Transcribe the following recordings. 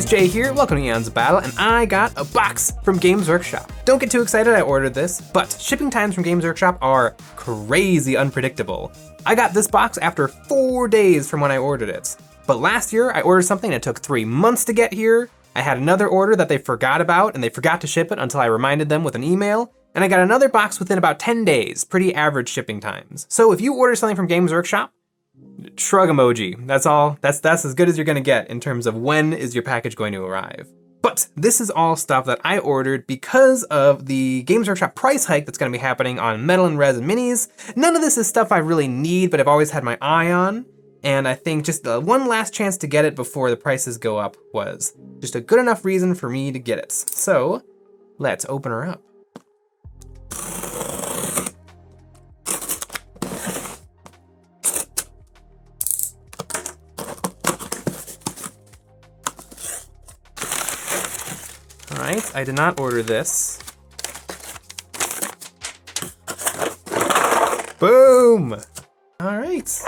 Jay here, welcome to Eons of Battle, and I got a box from Games Workshop. Don't get too excited I ordered this, but shipping times from Games Workshop are crazy unpredictable. I got this box after 4 days from when I ordered it. But last year, I ordered something that took 3 months to get here. I had another order that they forgot about, and they forgot to ship it until I reminded them with an email. And I got another box within about 10 days, pretty average shipping times. So if you order something from Games Workshop, shrug emoji. That's all. That's as good as you're gonna get in terms of when is your package going to arrive. But this is all stuff that I ordered because of the Games Workshop price hike that's gonna be happening on metal and resin minis. None of this is stuff I really need, but I've always had my eye on. And I think just one last chance to get it before the prices go up was just a good enough reason for me to get it. So let's open her up. All right, I did not order this. Boom! All right.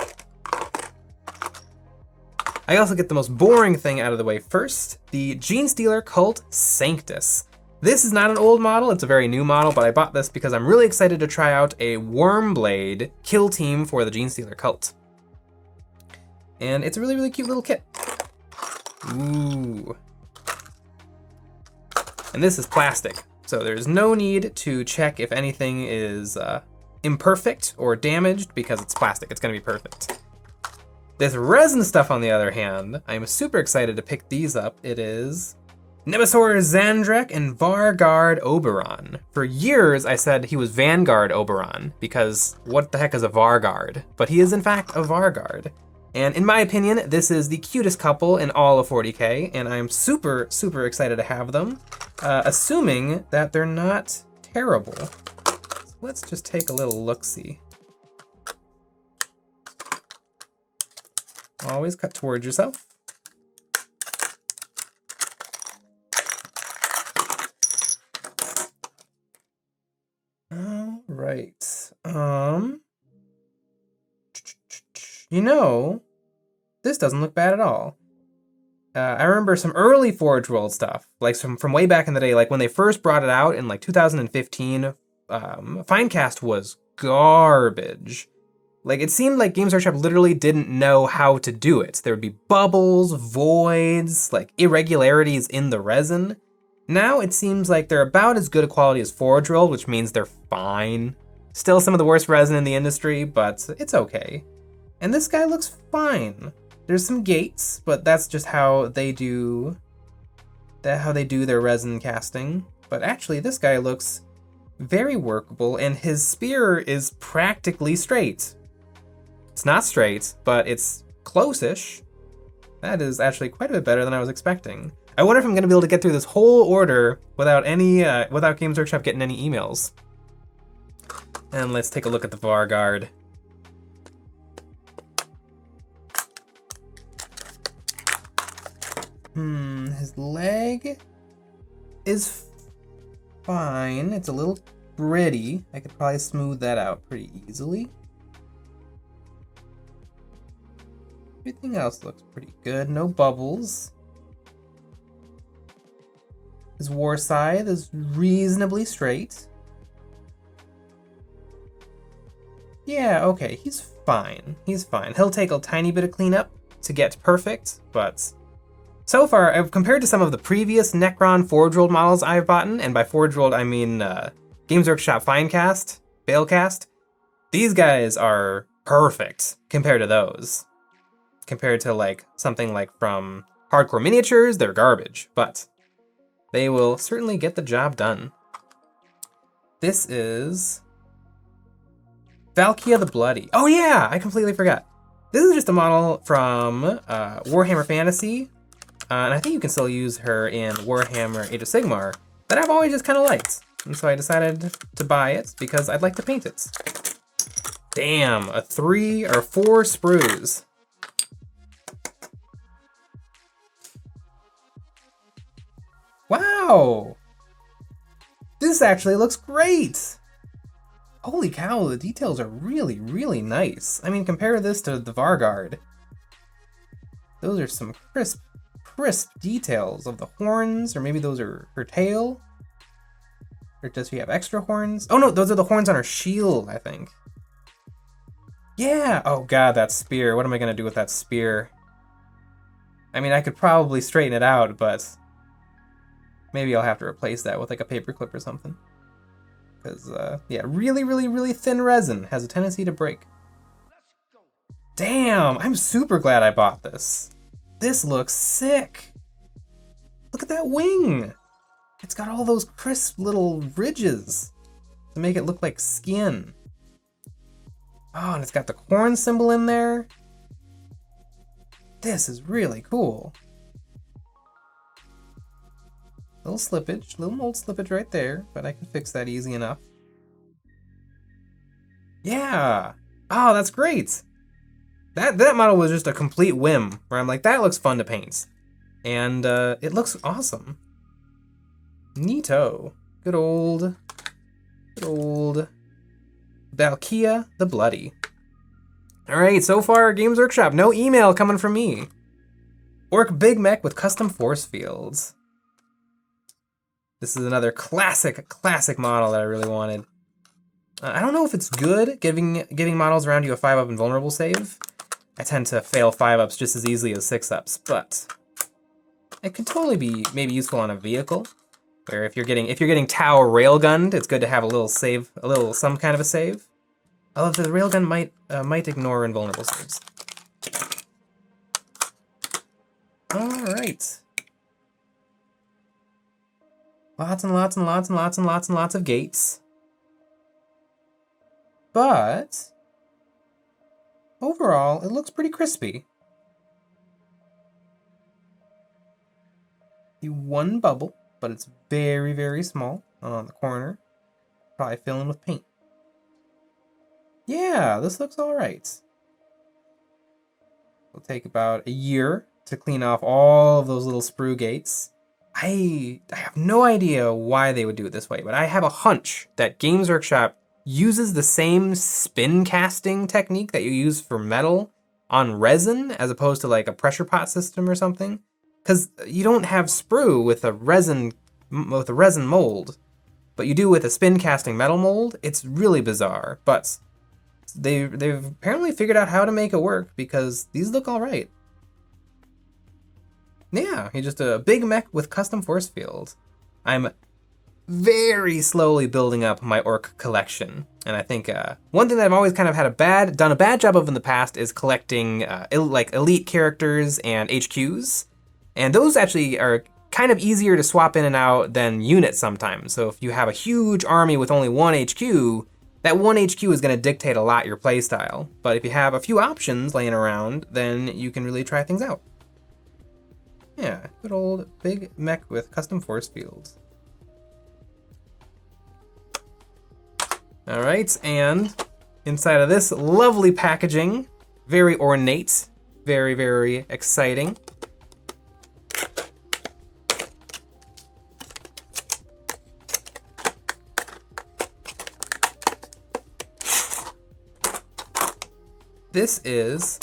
I also get the most boring thing out of the way first, the Gene Stealer Cult Sanctus. This is not an old model, it's a very new model, but I bought this because I'm really excited to try out a Wormblade kill team for the Gene Stealer Cult. And it's a really, really cute little kit. Ooh. And this is plastic, so there's no need to check if anything is imperfect or damaged because it's plastic, it's gonna be perfect. This resin stuff, on the other hand, I'm super excited to pick these up. It is Nemosaur Zandrek and Vargard Oberon. For years, I said he was Vanguard Oberon because what the heck is a Vargard? But he is in fact a Vargard. And in my opinion, this is the cutest couple in all of 40K, and I'm super, super excited to have them, assuming that they're not terrible. So let's just take a little look-see. Always cut towards yourself. All right. You know, this doesn't look bad at all. I remember some early Forge World stuff, like from way back in the day, like when they first brought it out in like 2015, Finecast was garbage. Like, it seemed like Games Workshop literally didn't know how to do it. There would be bubbles, voids, like irregularities in the resin. Now it seems like they're about as good a quality as Forge World, which means they're fine. Still some of the worst resin in the industry, but it's okay. And this guy looks fine. There's some gates, but that's just how they do their resin casting. But actually, this guy looks very workable, and his spear is practically straight. It's not straight, but it's close-ish. That is actually quite a bit better than I was expecting. I wonder if I'm gonna be able to get through this whole order without Games Workshop getting any emails. And let's take a look at the Vargard. His leg is fine. It's a little gritty. I could probably smooth that out pretty easily. Everything else looks pretty good. No bubbles. His war scythe is reasonably straight. Yeah, okay, he's fine. He's fine. He'll take a tiny bit of cleanup to get perfect, but so far, compared to some of the previous Necron Forge World models I've bought, and by Forge World I mean Games Workshop Finecast, Balecast, these guys are perfect compared to those. Compared to like something like from Hardcore Miniatures, they're garbage, but they will certainly get the job done. This is Valkia the Bloody. Oh yeah, I completely forgot. This is just a model from Warhammer Fantasy, and I think you can still use her in Warhammer Age of Sigmar, that I've always just kind of liked. And so I decided to buy it because I'd like to paint it. Damn, 3 or 4 sprues. Wow! This actually looks great! Holy cow, the details are really, really nice. I mean, compare this to the Vargard. Those are some crisp crisp details of the horns, or maybe those are her tail. Or does she have extra horns? Oh no, those are the horns on her shield, I think. Yeah! Oh god, that spear. What am I gonna do with that spear? I mean, I could probably straighten it out, but maybe I'll have to replace that with like a paperclip or something. Because, yeah, really, really, really thin resin has a tendency to break. Damn, I'm super glad I bought this. This looks sick. Look at that wing. It's got all those crisp little ridges to make it look like skin. Oh, and it's got the corn symbol in there. This is really cool. Little slippage, little mold slippage right there, but I can fix that easy enough. Yeah. Oh, that's great. That model was just a complete whim, where I'm like, that looks fun to paint. And it looks awesome. Neato. Good old Valkia the Bloody. Alright, so far, Games Workshop, no email coming from me. Orc Big Mech with custom force fields. This is another classic model that I really wanted. I don't know if it's good giving models around you a 5-up invulnerable save. I tend to fail 5-ups just as easily as 6-ups, but it could totally be maybe useful on a vehicle. Where if you're getting Tau railgunned, it's good to have a little save, some kind of a save. Although the railgun might ignore invulnerable saves. All right. Lots and lots and lots and lots and lots and lots of gates. But overall, it looks pretty crispy. The one bubble, but it's very, very small on the corner. Probably filling with paint. Yeah, this looks all right. It'll take about a year to clean off all of those little sprue gates. I have no idea why they would do it this way, but I have a hunch that Games Workshop uses the same spin casting technique that you use for metal on resin, as opposed to like a pressure pot system or something. Because you don't have sprue with a resin mold, but you do with a spin casting metal mold. It's really bizarre, but they've apparently figured out how to make it work because these look all right. Yeah, he's just a big mech with custom force fields. I'm very slowly building up my orc collection, and I think one thing that I've always kind of done a bad job of in the past is collecting like elite characters and HQs, and those actually are kind of easier to swap in and out than units sometimes. So if you have a huge army with only one HQ, that one HQ is going to dictate a lot your playstyle. But if you have a few options laying around, then you can really try things out. Yeah, good old big mech with custom force fields. All right, and inside of this lovely packaging, very ornate, very, very exciting. This is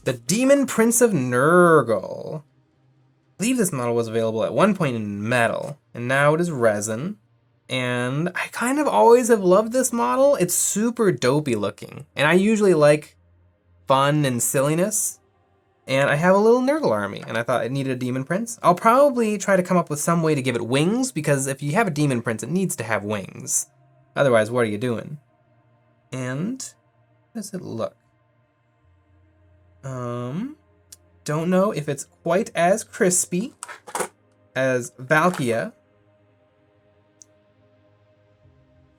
the Demon Prince of Nergal. I believe this model was available at one point in metal, and now it is resin. And I kind of always have loved this model. It's super dopey looking, and I usually like fun and silliness. And I have a little Nergal army, and I thought it needed a Demon Prince. I'll probably try to come up with some way to give it wings, because if you have a Demon Prince, it needs to have wings. Otherwise, what are you doing? And how does it look? Don't know if it's quite as crispy as Valkia.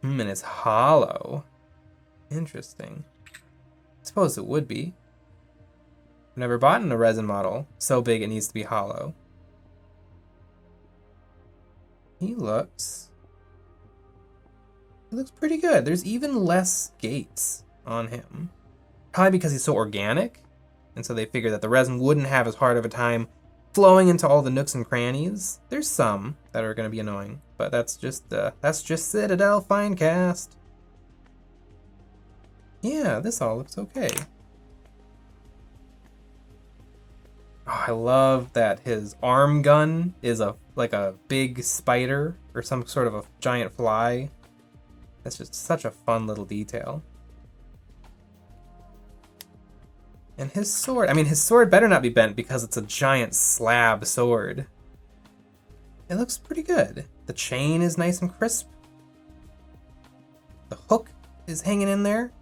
And it's hollow. Interesting. I suppose it would be. I've never bought a resin model so big it needs to be hollow. He looks pretty good. There's even less gates on him. Probably because he's so organic. And so they figured that the resin wouldn't have as hard of a time flowing into all the nooks and crannies. There's some that are going to be annoying, but that's just Citadel Finecast. yeah, this all looks okay. Oh, I love that his arm gun is like a big spider or some sort of a giant fly. That's just such a fun little detail. And his sword, I mean, his sword better not be bent because it's a giant slab sword. It looks pretty good. The chain is nice and crisp. The hook is hanging in there.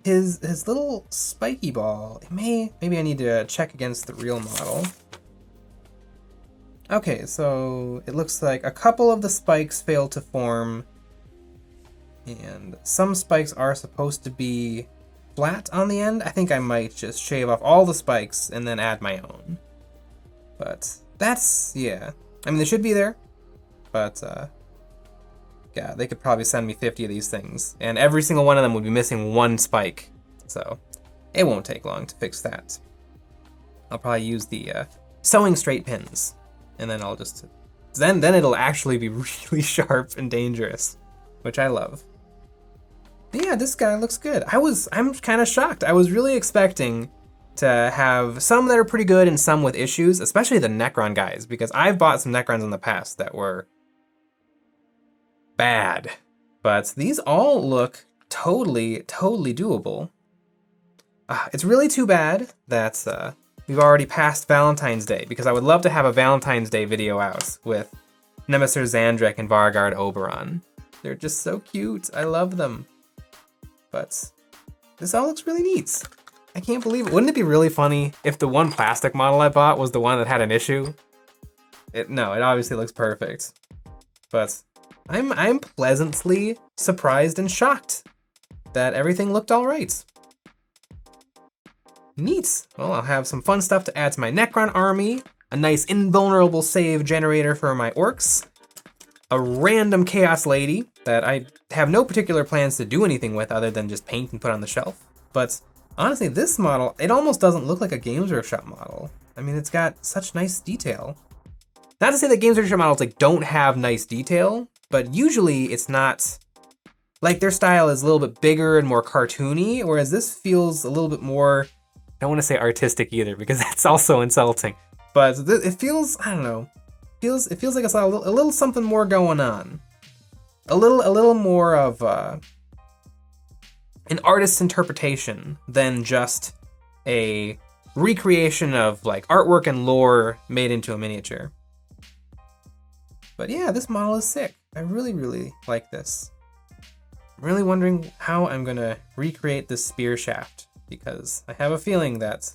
His little spiky ball, maybe I need to check against the real model. Okay, so it looks like a couple of the spikes failed to form, and some spikes are supposed to be flat on the end. I think I might just shave off all the spikes and then add my own. But that's, yeah. I mean, they should be there, but yeah, they could probably send me 50 of these things, and every single one of them would be missing one spike. So it won't take long to fix that. I'll probably use the sewing straight pins, and then I'll just, then it'll actually be really sharp and dangerous, which I love. But yeah, this guy looks good. I'm kind of shocked. I was really expecting to have some that are pretty good and some with issues, especially the Necron guys, because I've bought some Necrons in the past that were bad, but these all look totally doable. It's really too bad that we've already passed Valentine's Day, because I would love to have a Valentine's Day video out with Nemosaur, Zandrek, and Vargard Oberon. They're just so cute. I love them. But this all looks really neat. I can't believe it. Wouldn't it be really funny if the one plastic model I bought was the one that had an issue? No, it obviously looks perfect. But I'm pleasantly surprised and shocked that everything looked all right. Neat. Well, I'll have some fun stuff to add to my Necron army, a nice invulnerable save generator for my orcs, a random Chaos Lady that I have no particular plans to do anything with other than just paint and put on the shelf. But honestly, this model, it almost doesn't look like a Games Workshop model. I mean, it's got such nice detail. Not to say that Games Workshop models like don't have nice detail, but usually it's not, like their style is a little bit bigger and more cartoony, whereas this feels a little bit more, I don't want to say artistic either because that's also insulting, but it feels, I don't know, it feels like it's a little something more going on. A little more of an artist's interpretation than just a recreation of like artwork and lore made into a miniature. But yeah, this model is sick. I really like this. I'm really wondering how I'm gonna recreate this spear shaft, because I have a feeling that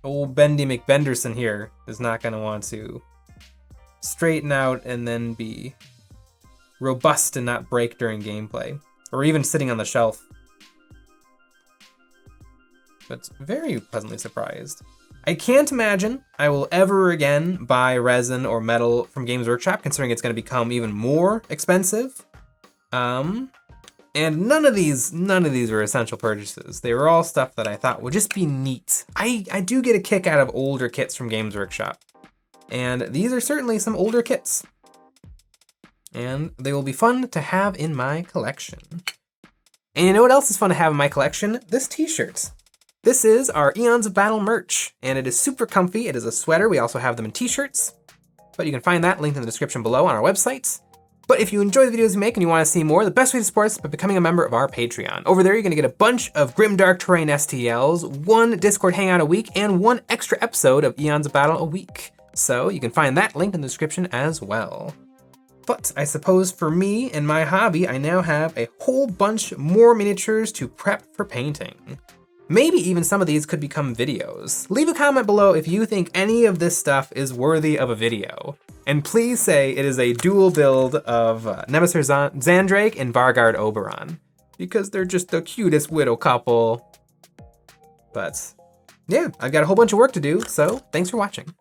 old Bendy McBenderson here is not gonna want to straighten out and then be robust and not break during gameplay, or even sitting on the shelf. But very pleasantly surprised. I can't imagine I will ever again buy resin or metal from Games Workshop, considering it's going to become even more expensive. And none of these were essential purchases. They were all stuff that I thought would just be neat. I do get a kick out of older kits from Games Workshop, and these are certainly some older kits. And they will be fun to have in my collection. And you know what else is fun to have in my collection? This t-shirt. This is our Eons of Battle merch, and it is super comfy. It is a sweater. We also have them in t-shirts, but you can find that linked in the description below on our website. But if you enjoy the videos we make and you want to see more, the best way to support us is by becoming a member of our Patreon. Over there, you're going to get a bunch of Grimdark Terrain STLs, one Discord Hangout a week, and one extra episode of Eons of Battle a week. So you can find that linked in the description as well. But I suppose for me and my hobby, I now have a whole bunch more miniatures to prep for painting. Maybe even some of these could become videos. Leave a comment below if you think any of this stuff is worthy of a video. And please say it is a dual build of Nemosaur Zandrek and Vargard Oberon, because they're just the cutest widow couple. But yeah, I've got a whole bunch of work to do, so thanks for watching.